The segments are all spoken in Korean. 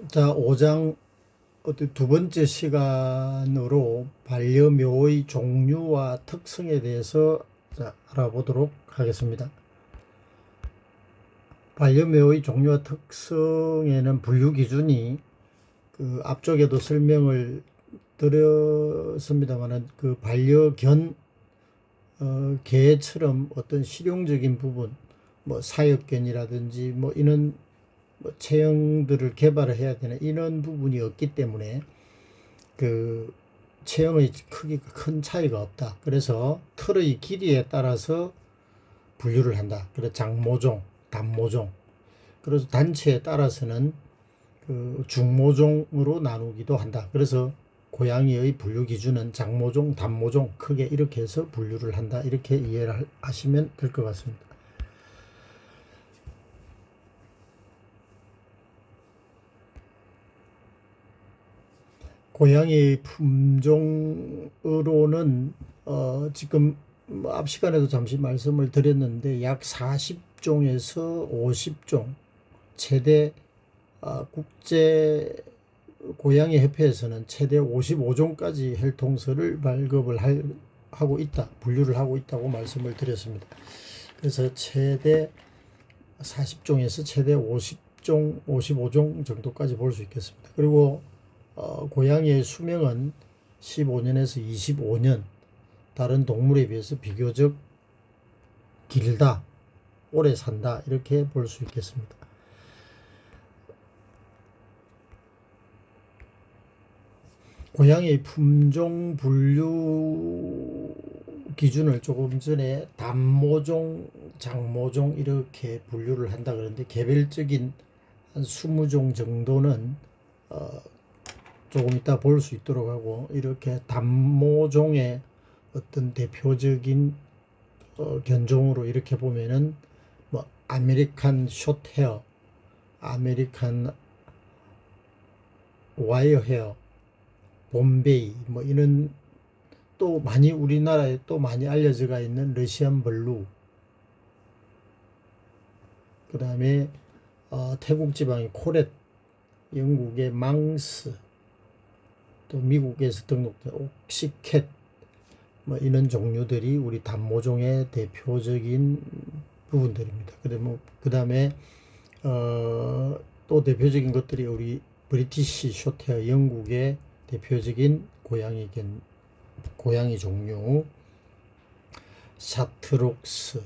자, 5장 두 번째 시간으로 반려묘의 종류와 특성에 대해서 알아보도록 하겠습니다. 반려묘의 종류와 특성에는 분류 기준이 앞쪽에도 설명을 드렸습니다만 그 반려견 개처럼 어떤 실용적인 부분, 뭐 사육견이라든지 뭐 이런 체형들을 개발을 해야 되는 이런 부분이 없기 때문에 그 체형의 크기가 큰 차이가 없다. 그래서 털의 길이에 따라서 분류를 한다. 그래서 장모종, 단모종. 그래서 단체에 따라서는 그 중모종으로 나누기도 한다. 그래서 고양이의 분류 기준은 장모종, 단모종 크게 이렇게 해서 분류를 한다. 이렇게 이해를 하시면 될 것 같습니다. 고양이 품종으로는 지금 앞 시간에도 잠시 말씀을 드렸는데 약 40종에서 50종 최대 국제 고양이 협회에서는 최대 55종까지 혈통서를 발급을 하고 있다, 분류를 하고 있다고 말씀을 드렸습니다. 그래서 최대 40종에서 최대 50종, 55종 정도까지 볼 수 있겠습니다. 그리고 고양이의 수명은 15년에서 25년, 다른 동물에 비해서 비교적 길다, 오래 산다, 이렇게 볼 수 있겠습니다. 고양이 품종 분류 기준을 조금 전에 단모종, 장모종 이렇게 분류를 한다 그러는데 개별적인 한 20종 정도는 조금 이따 볼 수 있도록 하고, 이렇게 단모종의 어떤 대표적인 견종으로 이렇게 보면은 뭐 아메리칸 숏헤어, 아메리칸 와이어 헤어, 봄베이 뭐 이런, 또 많이 우리나라에 또 많이 알려져가 있는 러시안 블루, 그 다음에 태국 지방의 코렛, 영국의 망스, 또 미국에서 등록된 옥시캣, 뭐 이런 종류들이 우리 단모종의 대표적인 부분들입니다. 그 다음에 또 대표적인 것들이 우리 브리티시 숏헤어, 영국의 대표적인 고양이 종류, 샤트록스,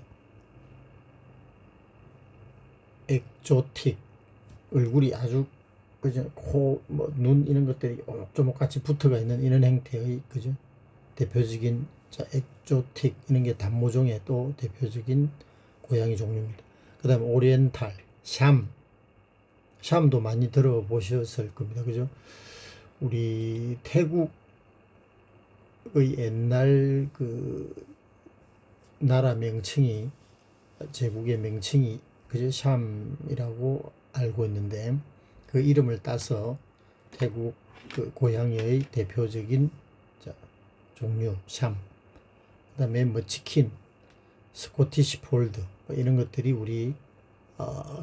엑조틱, 얼굴이 아주 그죠, 코, 뭐 눈 이런 것들이 오목조목같이 붙어가 있는 이런 형태의 그죠, 대표적인 엑조틱, 이런 게 단모종의 또 대표적인 고양이 종류입니다. 그 다음에 오리엔탈, 샴도 많이 들어보셨을 겁니다. 그죠? 우리 태국의 옛날 그 나라 명칭이, 제국의 명칭이 그죠, 샴이라고 알고 있는데, 그 이름을 따서 태국 그 고양이의 대표적인 종류 샴, 그 다음에 뭐 치킨, 스코티시 폴드, 뭐 이런 것들이 우리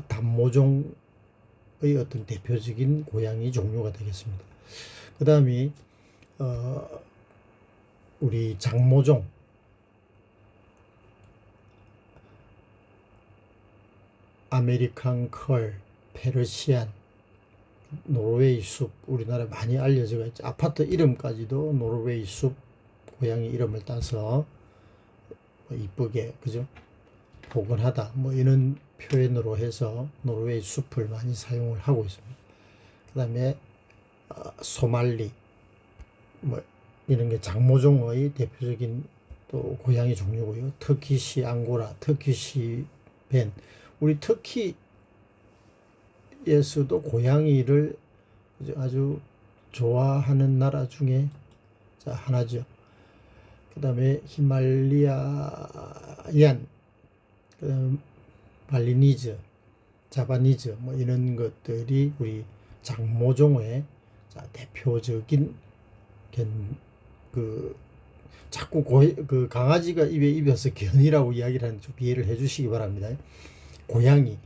단모종의 어떤 대표적인 고양이 종류가 되겠습니다. 그 다음이 우리 장모종, 아메리칸 컬, 페르시안, 노르웨이 숲, 우리나라에 많이 알려져 있죠. 아파트 이름까지도 노르웨이 숲 고양이 이름을 따서 이쁘게 그죠, 복원하다 뭐 이런 표현으로 해서 노르웨이 숲을 많이 사용을 하고 있습니다. 그 다음에 소말리 뭐 이런 게 장모종의 대표적인 또 고양이 종류고요. 터키시 앙고라, 터키시 벤, 우리 터키에서도 고양이를 아주 좋아하는 나라 중에 하나죠. 그 다음에 히말리아얀, 그 다음에 발리니즈, 자바니즈 뭐 이런 것들이 우리 장모종의 대표적인 자꾸 그 강아지가 입에 입혀서 견이라고 이야기를 하는, 좀 이해를 해 주시기 바랍니다. 고양이의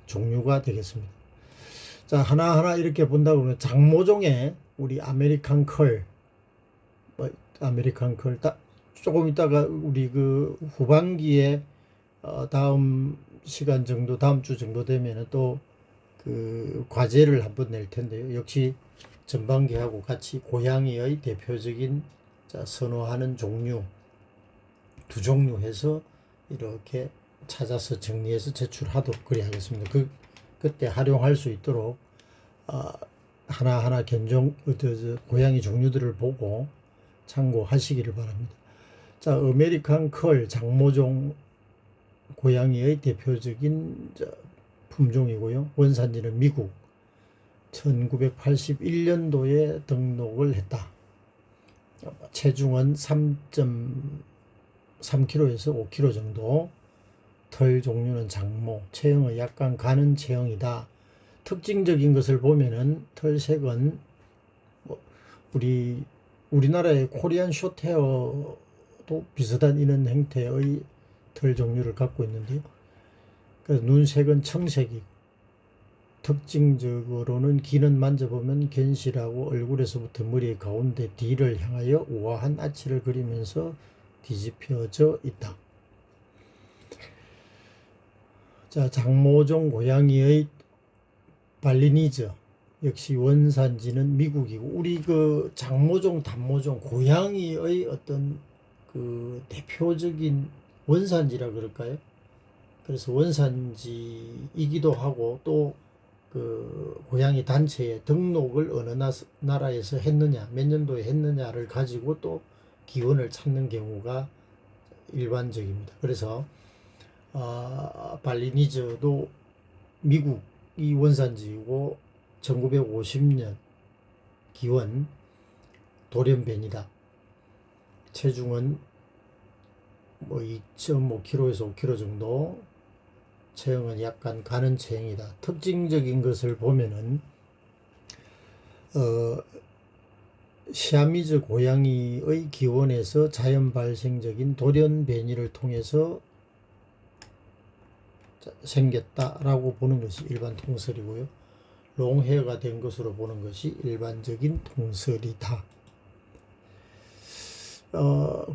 종류가 되겠습니다. 자, 하나하나 이렇게 본다 보면 장모종의 우리 아메리칸 컬, 아메리칸 컬, 조금 있다가 우리 그 후반기에 다음 시간 정도, 다음 주 정도 되면은 또 그 과제를 한번 낼 텐데요. 역시 전반기하고 같이 고양이의 대표적인 선호하는 종류 두 종류 해서 이렇게 찾아서 정리해서 제출하도록 그리 하겠습니다. 그때 활용할 수 있도록 하나하나 고양이 종류들을 보고 참고하시기를 바랍니다. 자, 아메리칸 컬 장모종 고양이의 대표적인 품종이고요. 원산지는 미국. 1981년도에 등록을 했다. 체중은 3.3kg에서 5kg 정도. 털 종류는 장모. 체형은 약간 가는 체형이다. 특징적인 것을 보면은 털색은 우리나라의 코리안 숏헤어도 비슷한 이런 형태의 털 종류를 갖고 있는데요. 눈색은 청색이고 특징적으로는 귀는 만져보면 견실하고 얼굴에서부터 머리의 가운데 뒤를 향하여 우아한 아치를 그리면서 뒤집혀져 있다. 자, 장모종 고양이의 발리니즈 역시 원산지는 미국이고 우리 그 장모종, 단모종 고양이의 어떤 그 대표적인 원산지라 그럴까요? 그래서 원산지이기도 하고 또 그 고양이 단체에 등록을 어느 나라에서 했느냐, 몇 년도에 했느냐를 가지고 또 기원을 찾는 경우가 일반적입니다. 그래서 발리니즈도 미국이 원산지이고 1950년 기원 돌연변이다. 체중은 2.5kg에서 5kg 정도. 체형은 약간 가는 체형이다. 특징적인 것을 보면은 시아미즈 고양이의 기원에서 자연 발생적인 돌연변이를 통해서 생겼다라고 보는 것이 일반 통설이고요. 롱헤어가 된 것으로 보는 것이 일반적인 통설이다.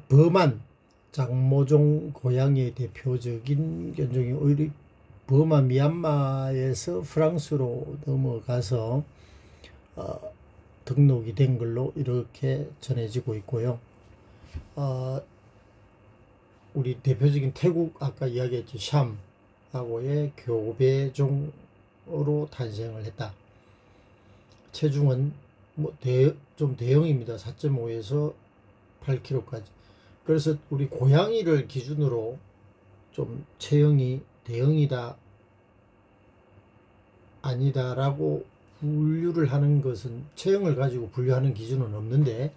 버만 장모종 고양이의 대표적인 견종이 오히려 버마 미얀마에서 프랑스로 넘어가서 등록이 된 걸로 이렇게 전해지고 있고요. 우리 대표적인 태국 아까 이야기했죠. 샴하고의 교배종으로 탄생을 했다. 체중은 좀 대형입니다. 4.5에서 8kg까지. 그래서 우리 고양이를 기준으로 좀 체형이 대형이다 아니다라고 분류를 하는 것은 체형을 가지고 분류하는 기준은 없는데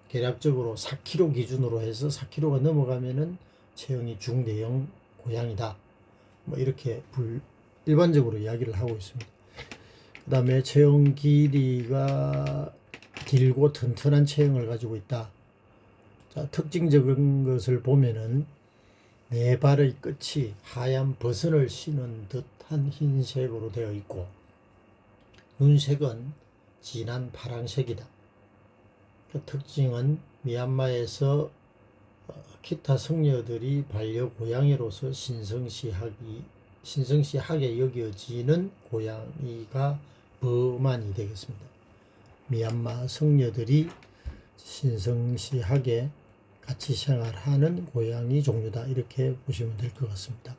대략적으로 4kg 기준으로 해서 4kg가 넘어가면은 체형이 중대형 고양이다. 이렇게 일반적으로 이야기를 하고 있습니다. 그 다음에 체형 길이가 길고 튼튼한 체형을 가지고 있다. 자, 특징적인 것을 보면은 네 발의 끝이 하얀 버선을 신은 듯한 흰색으로 되어 있고 눈색은 진한 파란색이다. 그 특징은 미얀마에서 기타 성녀들이 반려고양이로서 신성시하게 여겨지는 고양이가 버만이 되겠습니다. 미얀마 성녀들이 신성시하게 같이 생활하는 고양이 종류다. 이렇게 보시면 될 것 같습니다.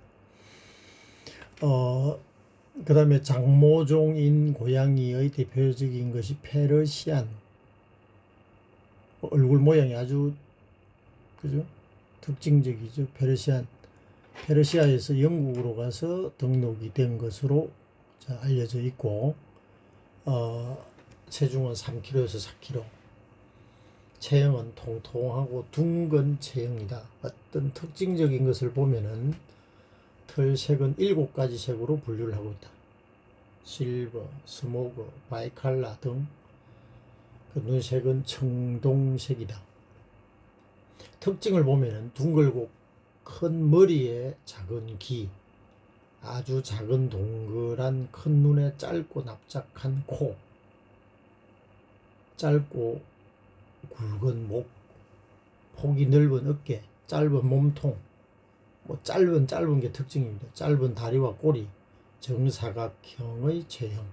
그 다음에 장모종인 고양이의 대표적인 것이 페르시안. 얼굴 모양이 아주 그죠? 특징적이죠. 페르시아에서 영국으로 가서 등록이 된 것으로 알려져 있고 체중은 3kg에서 4kg. 체형은 통통하고 둥근 체형이다. 어떤 특징적인 것을 보면은 털색은 7가지 색으로 분류를 하고 있다. 실버, 스모그, 바이칼라 등. 그 눈색은 청동색이다. 특징을 보면은 둥글고 큰 머리에 작은 귀, 아주 작은 동그란 큰 눈에 짧고 납작한 코, 짧고 굵은 목, 폭이 넓은 어깨, 짧은 몸통, 뭐 짧은 게 특징입니다. 짧은 다리와 꼬리, 정사각형의 체형,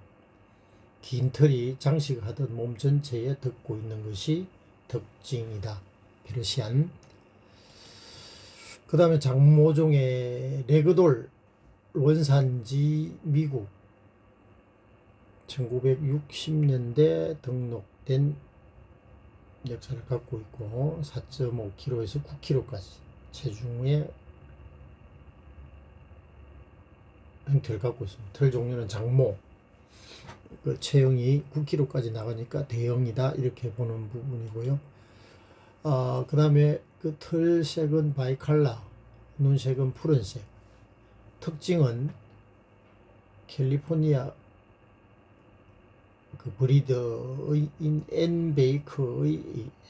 긴 털이 장식하듯 몸 전체에 덮고 있는 것이 특징이다. 페르시안. 그 다음에 장모종의 레그돌, 원산지 미국, 1960년대 등록된 역사를 갖고 있고 4.5kg에서 9kg까지 체중의 형태를 갖고 있습니다. 털 종류는 장모, 그 체형이 9kg까지 나가니까 대형이다 이렇게 보는 부분이고요. 그 다음에 그 털색은 바이칼라, 눈색은 푸른색. 특징은 캘리포니아 그 브리더인 앤 베이커에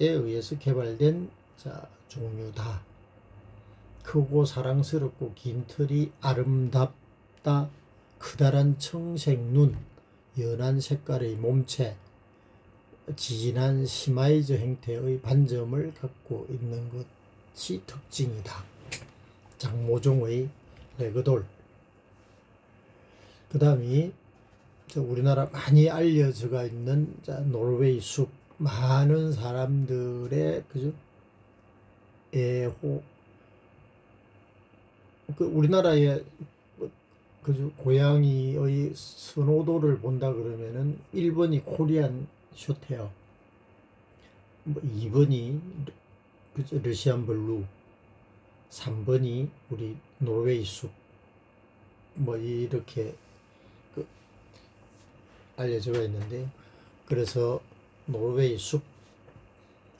의해서 개발된 종류다. 크고 사랑스럽고 긴 털이 아름답다. 크다란 청색 눈, 연한 색깔의 몸체, 지진한 시마이즈 형태의 반점을 갖고 있는 것이 특징이다. 장모종의 레그돌. 그 다음이 우리나라 많이 알려져가 있는 노르웨이 숲. 많은 사람들의 그죠 애호. 그 우리나라의 그죠 고양이의 선호도를 본다 그러면은 1번이 코리안 숏헤어, 2번이 그죠 러시안 블루, 3번이 우리 노르웨이 숲, 이렇게 알려져 있는데요. 그래서 노르웨이 숲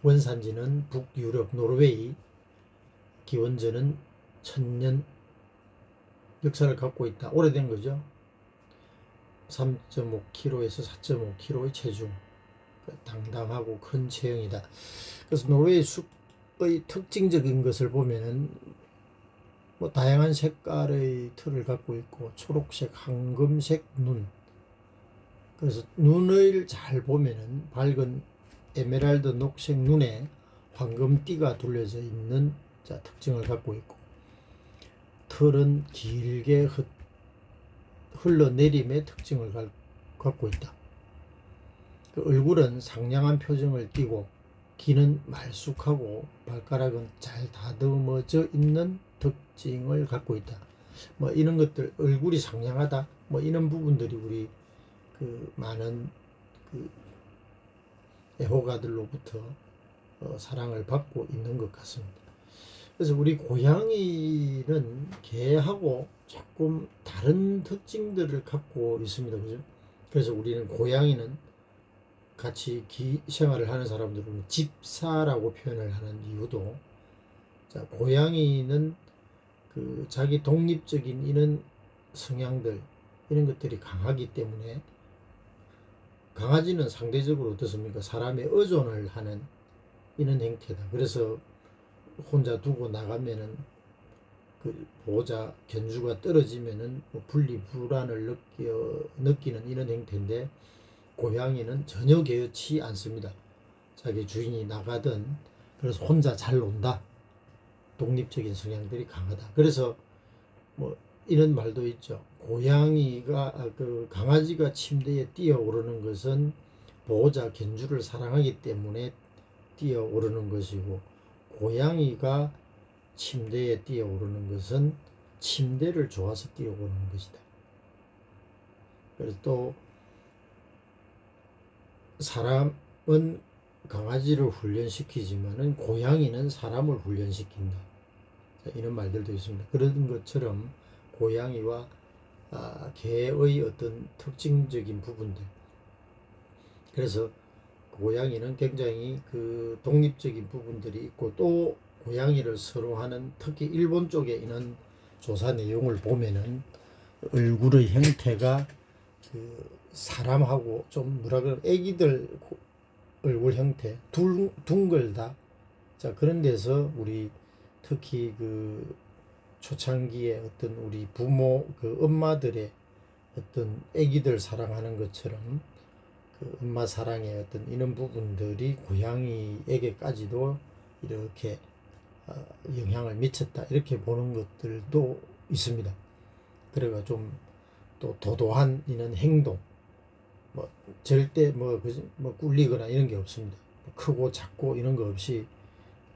원산지는 북유럽 노르웨이, 기원전은 1000년 역사를 갖고 있다. 오래된 거죠. 3.5kg에서 4.5kg의 체중, 당당하고 큰 체형이다. 그래서 노르웨이 숲의 특징적인 것을 보면은 다양한 색깔의 털을 갖고 있고 초록색, 황금색 눈. 그래서 눈을 잘 보면은 밝은 에메랄드 녹색 눈에 황금띠가 둘려져 있는 특징을 갖고 있고, 털은 길게 흘러내림의 특징을 갖고 있다. 그 얼굴은 상냥한 표정을 띠고 귀는 말쑥하고 발가락은 잘 다듬어져 있는 특징을 갖고 있다. 이런 것들, 얼굴이 상냥하다, 이런 부분들이 우리 많은 애호가들로부터 사랑을 받고 있는 것 같습니다. 그래서 우리 고양이는 개하고 조금 다른 특징들을 갖고 있습니다. 그죠? 그래서 우리는 고양이는 같이 생활을 하는 사람들은 집사라고 표현을 하는 이유도, 고양이는 자기 독립적인 이런 성향들, 이런 것들이 강하기 때문에, 강아지는 상대적으로 어떻습니까? 사람의 의존을 하는 이런 형태다. 그래서 혼자 두고 나가면은 보호자 견주가 떨어지면은 분리불안을 느끼는 이런 형태인데, 고양이는 전혀 그렇지 않습니다. 자기 주인이 나가든, 그래서 혼자 잘 논다. 독립적인 성향들이 강하다. 그래서 이런 말도 있죠. 강아지가 침대에 뛰어오르는 것은 보호자 견주를 사랑하기 때문에 뛰어오르는 것이고, 고양이가 침대에 뛰어오르는 것은 침대를 좋아서 뛰어오르는 것이다. 그래서 또 사람은 강아지를 훈련시키지만은 고양이는 사람을 훈련시킨다. 이런 말들도 있습니다. 그런 것처럼 고양이와 개의 어떤 특징적인 부분들. 그래서 고양이는 굉장히 독립적인 부분들이 있고, 또 고양이를 선호하는, 특히 일본 쪽에 있는 조사 내용을 보면은 얼굴의 형태가 사람하고 좀 애기들 얼굴 형태, 둥글다. 그런 데서 우리 특히 초창기에 어떤 우리 부모 그 엄마들의 어떤 아기들 사랑하는 것처럼 그 엄마 사랑의 어떤 이런 부분들이 고양이에게까지도 이렇게 영향을 미쳤다 이렇게 보는 것들도 있습니다. 그래가 좀 또 도도한 이런 행동, 뭐 절대 뭐 꿀리거나 이런 게 없습니다. 크고 작고 이런 거 없이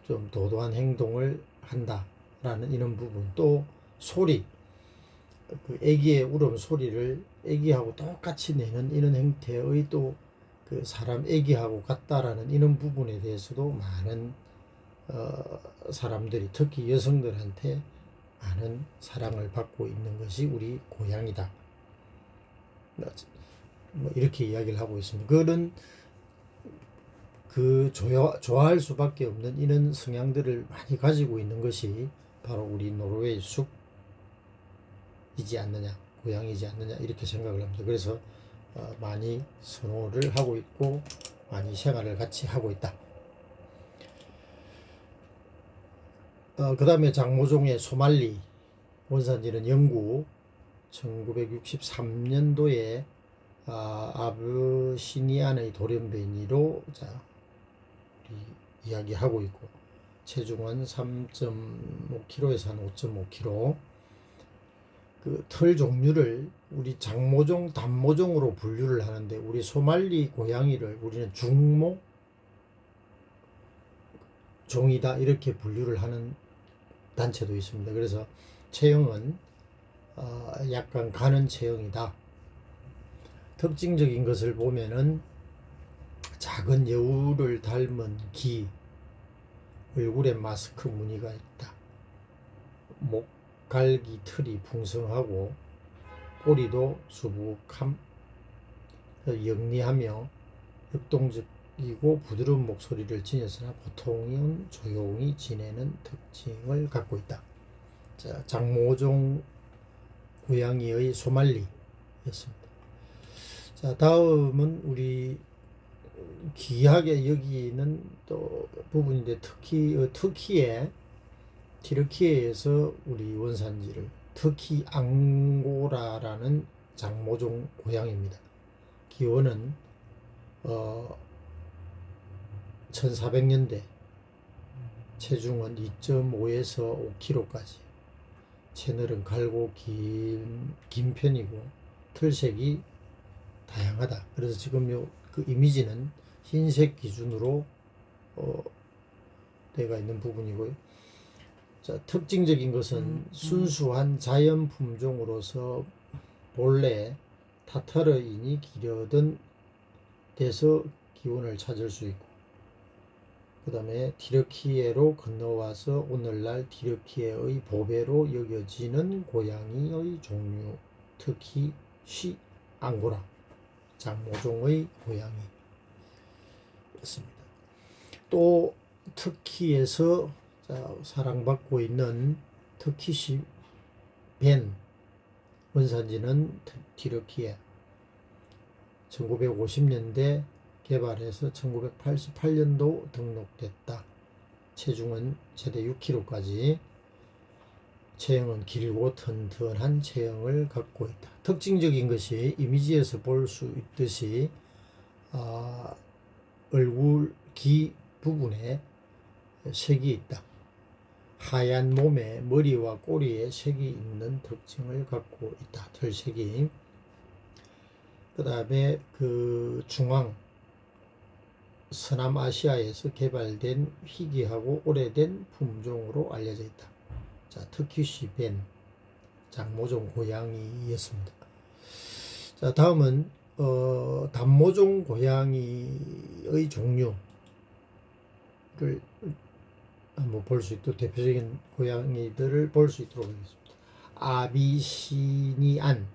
좀 도도한 행동을 한다라는 이런 부분. 또 소리, 그 애기의 울음 소리를 애기하고 똑같이 내는 이런 형태의 또 그 사람 애기하고 같다라는 이런 부분에 대해서도 많은 사람들이 특히 여성들한테 많은 사랑을 받고 있는 것이 우리 고양이다. 뭐 이렇게 이야기를 하고 있습니다. 그는 그 좋아할 수밖에 없는 이런 성향들을 많이 가지고 있는 것이 바로 우리 노르웨이 숲이지 않느냐, 고양이지 않느냐 이렇게 생각을 합니다. 그래서 많이 선호를 하고 있고 많이 생활을 같이 하고 있다. 그 다음에 장모종의 소말리 원산지는 영국 1963년도에 아브시니안의 돌연변이로 우리 이야기하고 있고 체중은 3.5kg에서 한 5.5kg. 그 털 종류를 우리 장모종, 단모종으로 분류를 하는데 우리 소말리 고양이를 우리는 중모 종이다 이렇게 분류를 하는 단체도 있습니다. 그래서 체형은 약간 가는 체형이다. 특징적인 것을 보면은 작은 여우를 닮은 귀, 얼굴에 마스크 무늬가 있다. 목갈기 털이 풍성하고 꼬리도 수북함, 영리하며 역동적이고 부드러운 목소리를 지녔으나 보통은 조용히 지내는 특징을 갖고 있다. 자, 장모종 고양이의 소말리였습니다. 자, 다음은 우리 귀하게 여기는 또 부분인데 티르키에에서 우리 원산지를 터키 앙고라라는 장모종 고양이입니다. 기원은 1400년대, 체중은 2.5에서 5kg까지, 채널은 갈고 긴 편이고 털색이 다양하다. 그래서 지금 그 이미지는 흰색 기준으로 되어 있는 부분이고요. 자, 특징적인 것은 순수한 자연 품종으로서 본래 타타르인이 기르던 데서 기원을 찾을 수 있고, 그 다음에 티르키예로 건너와서 오늘날 티르키예의 보배로 여겨지는 고양이의 종류, 특히 앙고라 장모종의 고양이였습니다. 또 터키에서 사랑받고 있는 터키시 벤 원산지는 티르키예 1950년대 개발해서 1988년도 등록됐다. 체중은 최대 6kg까지, 체형은 길고 튼튼한 체형을 갖고 있다. 특징적인 것이 이미지에서 볼 수 있듯이 얼굴 귀 부분에 색이 있다. 하얀 몸에 머리와 꼬리에 색이 있는 특징을 갖고 있다. 털색이. 그 다음에 그 중앙 서남아시아에서 개발된 희귀하고 오래된 품종으로 알려져 있다. 자, 터키시 벤 장모종 고양이였습니다. 자, 다음은 단모종 고양이의 종류를 한번 볼 수 있도록 대표적인 고양이들을 볼 수 있도록 하겠습니다. 아비시니안.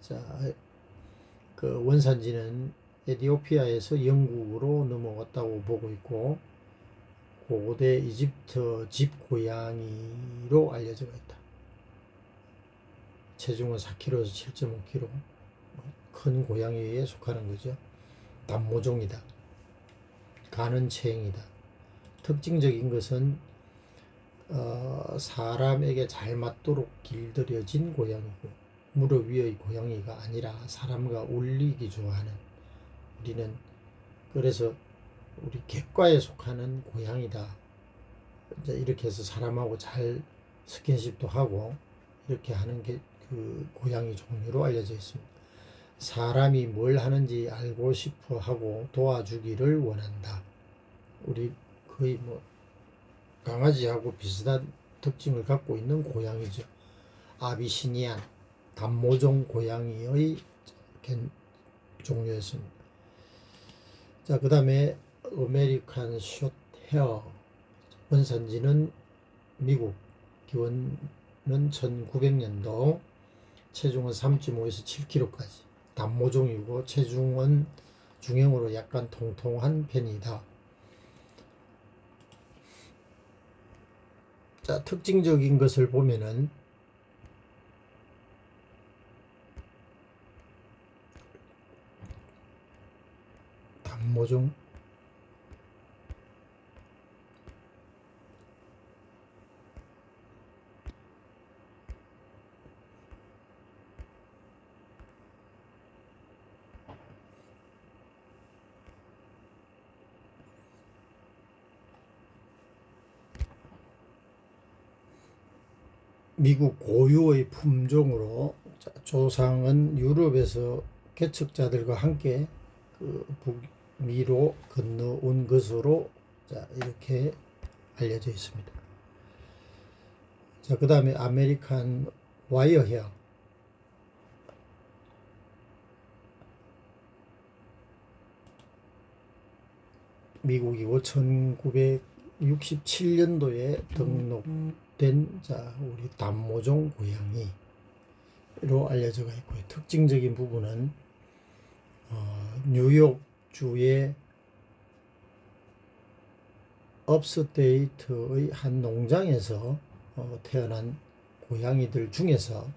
자, 그 원산지는 에티오피아에서 영국으로 넘어갔다고 보고 있고 고대 이집트 집고양이로 알려져 있다. 체중은 4kg에서 7.5kg, 큰 고양이에 속하는 거죠. 단모종이다. 가는 체형이다. 특징적인 것은 사람에게 잘 맞도록 길들여진 고양이고 무릎 위의 고양이가 아니라 사람과 어울리기 좋아하는, 우리는 그래서 우리 객과에 속하는 고양이다. 이제 이렇게 해서 사람하고 잘 스킨십도 하고 이렇게 하는 게 그 고양이 종류로 알려져 있습니다. 사람이 뭘 하는지 알고 싶어 하고 도와주기를 원한다. 우리 거의 뭐 강아지하고 비슷한 특징을 갖고 있는 고양이죠. 아비시니안 단모종 고양이의 종류였습니다. 자, 그 다음에 아메리칸 숏헤어, 원산지는 미국, 기원은 1900년도, 체중은 3.5에서 7kg까지, 단모종이고 체중은 중형으로 약간 통통한 편이다. 자, 특징적인 것을 보면은 단모종, 미국 고유의 품종으로, 조상은 유럽에서 개척자들과 함께 그 북미로 건너온 것으로 이렇게 알려져 있습니다. 자, 그 다음에 아메리칸 와이어헤어, 미국이고 1967년도에 등록된 우리 단모종 고양이로 알려져 있고요. 특징적인 부분은 뉴욕주의 업스테이트의 한 농장에서 태어난 고양이들 중에서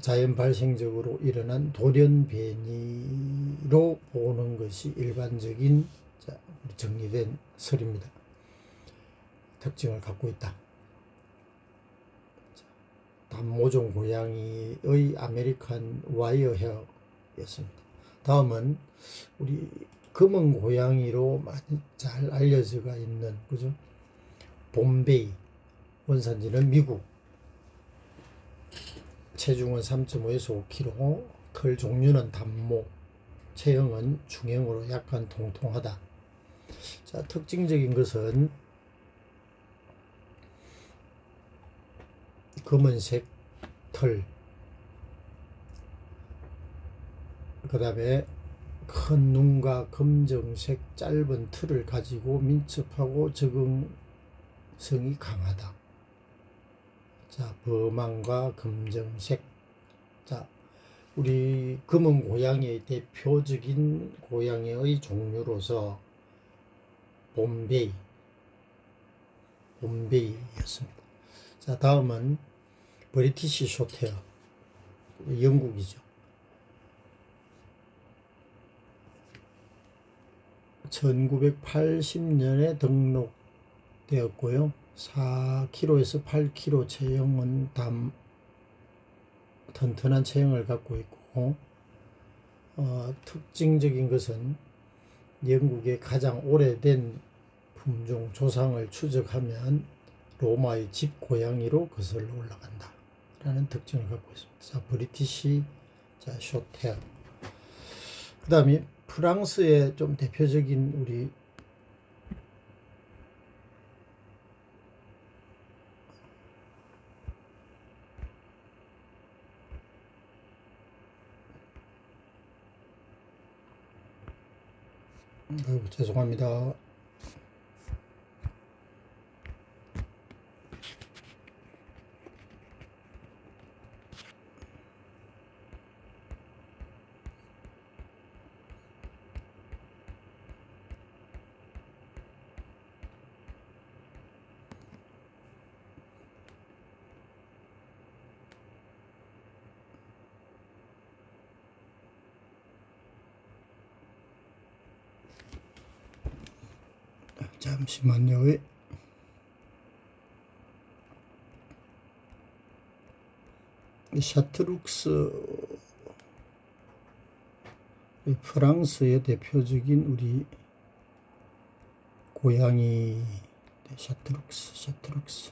자연 발생적으로 일어난 돌연변이로 보는 것이 일반적인 정리된 설입니다. 특징을 갖고 있다. 단모종 고양이의 아메리칸 와이어헤어였습니다. 다음은 우리 검은 고양이로 많이 잘 알려져가 있는, 그죠? 봄베이, 원산지는 미국, 체중은 3.5에서 5kg, 털 종류는 단모, 체형은 중형으로 약간 통통하다. 자, 특징적인 것은 검은색 털, 그 다음에 큰 눈과 검정색 짧은 털을 가지고 민첩하고 적응성이 강하다. 자, 범한과 검정색. 자, 우리 검은 고양이의 대표적인 고양이의 종류로서 봄베이였습니다. 자, 다음은 브리티시 숏헤어, 영국이죠. 1980년에 등록되었고요. 4kg에서 8kg 체형은 튼튼한 체형을 갖고 있고, 특징적인 것은 영국의 가장 오래된 품종 조상을 추적하면 로마의 집 고양이로 거슬러 올라간다 라는 특징을 갖고 있습니다. 자, 브리티시 숏헤어. 그 다음에 프랑스의 좀 대표적인 우리 죄송합니다. 잠시만요. 샤트룩스, 프랑스의 대표적인 우리 고양이. 샤트룩스.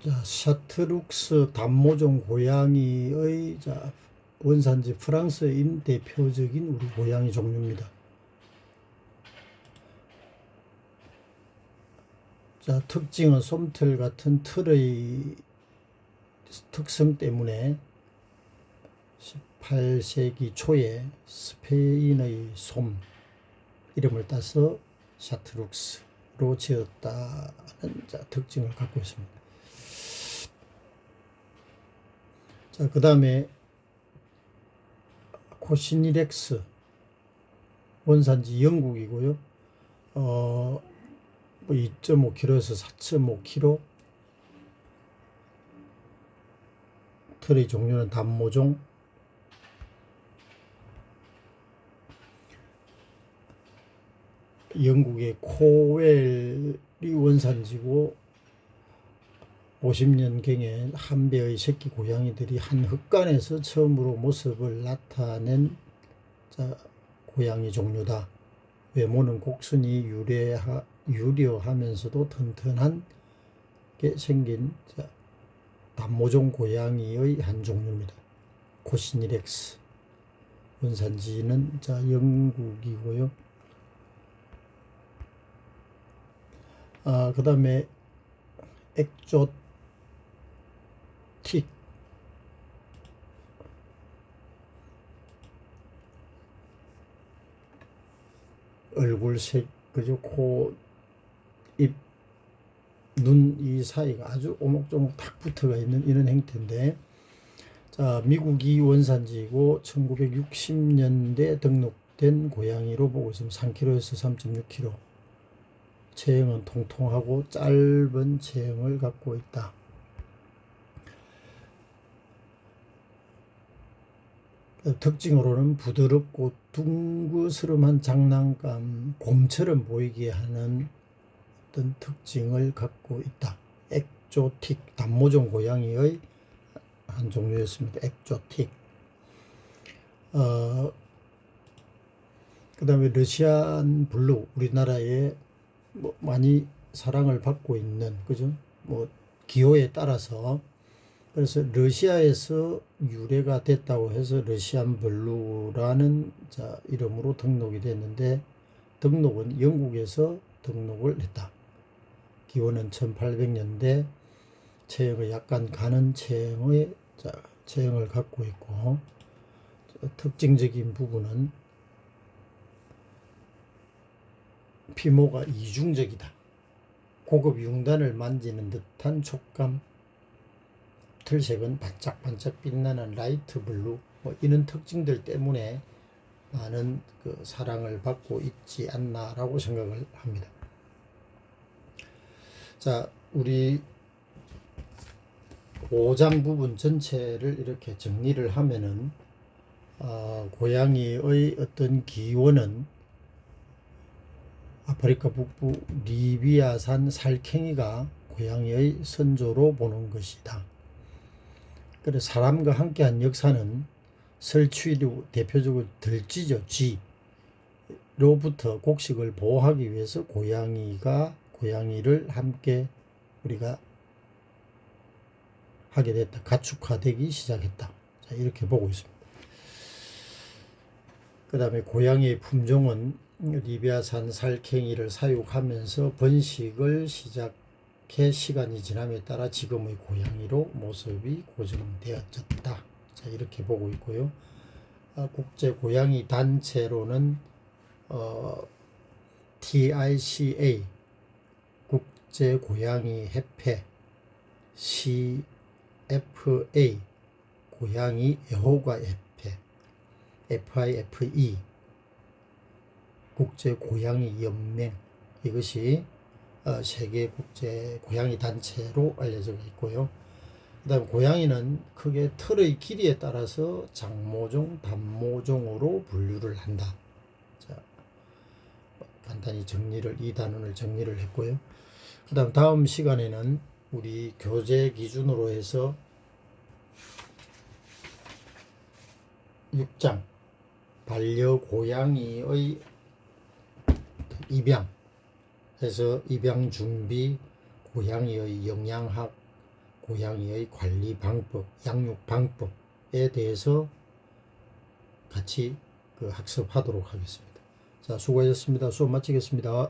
자, 샤트룩스 단모종 고양이의 원산지 프랑스인 대표적인 우리 고양이 종류입니다. 자, 특징은 솜털 같은 털의 특성 때문에 18세기 초에 스페인의 솜 이름을 따서 샤트룩스로 지었다는 특징을 갖고 있습니다. 자, 그 다음에 코시니렉스 원산지 영국이고요. 2.5kg에서 4.5kg. 털의 종류는 단모종. 영국의 코웰이 원산지고 50년경에 한 배의 새끼 고양이들이 한 흙간에서 처음으로 모습을 나타낸 고양이 종류다. 외모는 곡선이 유려하면서도 튼튼한 게 생긴 단모종 고양이의 한 종류입니다. 코시니렉스 원산지는 영국이고요. 그 다음에 엑조틱 얼굴색, 그죠? 코, 입, 눈 이 사이가 아주 오목조목 탁 붙어가 있는 이런 형태인데, 자, 미국이 원산지이고 1960년대 등록된 고양이로 보고 있습니다. 3kg에서 3.6kg. 체형은 통통하고 짧은 체형을 갖고 있다. 특징으로는 부드럽고 둥그스름한 장난감, 곰처럼 보이게 하는 어떤 특징을 갖고 있다. 엑조틱, 단모종 고양이의 한 종류였습니다. 엑조틱. 그 다음에 러시안 블루, 우리나라에 많이 사랑을 받고 있는, 그죠? 기호에 따라서, 그래서 러시아에서 유래가 됐다고 해서 러시안 블루라는 이름으로 등록이 됐는데, 등록은 영국에서 등록을 했다. 기원은 1800년대, 체형을 약간 가는 체형을 갖고 있고, 특징적인 부분은 피모가 이중적이다. 고급 융단을 만지는 듯한 촉감, 털색은 반짝반짝 빛나는 라이트 블루, 이런 특징들 때문에 많은 사랑을 받고 있지 않나라고 생각을 합니다. 자, 우리 5장 부분 전체를 이렇게 정리를 하면은 고양이의 어떤 기원은 아프리카 북부 리비아산 살쾡이가 고양이의 선조로 보는 것이다. 그래 사람과 함께한 역사는 설치류 대표적으로 들쥐죠. 쥐로부터 곡식을 보호하기 위해서 고양이가 고양이를 함께 우리가 하게 됐다. 가축화되기 시작했다. 자, 이렇게 보고 있습니다. 그 다음에 고양이의 품종은 리비아산 살쾡이를 사육하면서 번식을 시작해 시간이 지남에 따라 지금의 고양이로 모습이 고정되어졌다. 자, 이렇게 보고 있고요. 국제 고양이 단체로는 TICA 국제 고양이 협회, CFA 고양이 애호가 협회, FIFA 국제 고양이 연맹, 이것이 세계 국제 고양이 단체로 알려져 있고요. 그 다음에 고양이는 크게 털의 길이에 따라서 장모종, 단모종으로 분류를 한다. 자, 간단히 이 단원을 정리를 했고요. 그 다음 시간에는 우리 교재 기준으로 해서 6장 반려고양이의 입양 해서 입양 준비, 고양이의 영양학, 고양이의 관리 방법, 양육 방법에 대해서 같이 학습하도록 하겠습니다. 자, 수고하셨습니다. 수업 마치겠습니다.